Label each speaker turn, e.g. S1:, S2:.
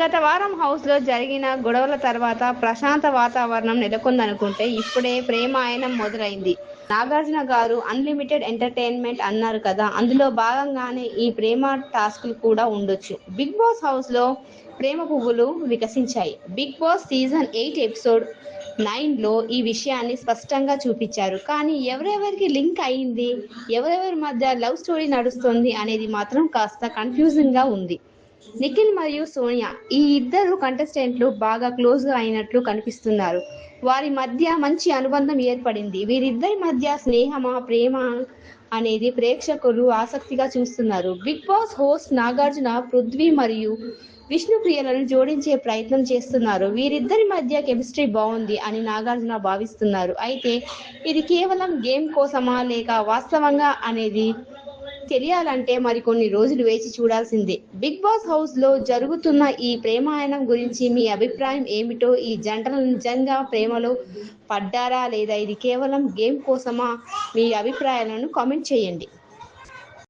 S1: గత వారం హౌస్లో జరిగిన గొడవల తర్వాత ప్రశాంత వాతావరణం నెలకొందనుకుంటే ఇప్పుడే ప్రేమాయణం మొదలైంది. నాగార్జున గారు అన్లిమిటెడ్ ఎంటర్టైన్మెంట్ అన్నారు కదా, అందులో భాగంగానే ఈ ప్రేమ టాస్క్లు కూడా ఉండొచ్చు. బిగ్ బాస్ హౌస్లో ప్రేమ పువ్వులు వికసించాయి. బిగ్ బాస్ సీజన్ 8 ఎపిసోడ్ 9లో ఈ విషయాన్ని స్పష్టంగా చూపించారు. కానీ ఎవరెవరికి లింక్ అయింది, ఎవరెవరి మధ్య లవ్ స్టోరీ నడుస్తుంది అనేది మాత్రం కాస్త కన్ఫ్యూజింగ్గా ఉంది. నిఖిల్ మరియు సోనియా ఈ ఇద్దరు కంటెస్టెంట్లు బాగా క్లోజ్గా అయినట్లు కనిపిస్తున్నారు. వారి మధ్య మంచి అనుబంధం ఏర్పడింది. వీరిద్దరి మధ్య స్నేహమా, ప్రేమ అనేది ప్రేక్షకులు ఆసక్తిగా చూస్తున్నారు. Big boss host Nagarjuna Prithvi మరియు విష్ణుప్రియలను జోడించే ప్రయత్నం చేస్తున్నారు. వీరిద్దరి మధ్య కెమిస్ట్రీ బాగుంది అని నాగార్జున భావిస్తున్నారు. అయితే ఇది కేవలం గేమ్ కోసమా లేక వాస్తవంగా అనేది తెలియాలంటే మరికొన్ని రోజులు వేచి చూడాల్సిందే. బిగ్ బాస్ హౌస్ లో జరుగుతున్న ఈ ప్రేమాయణం గురించి మీ అభిప్రాయం ఏమిటో, ఈ జంటలు నిజంగా ప్రేమలో పడ్డారా లేదా ఇది కేవలం గేమ్ కోసమా, మీ అభిప్రాయాలను కామెంట్ చేయండి.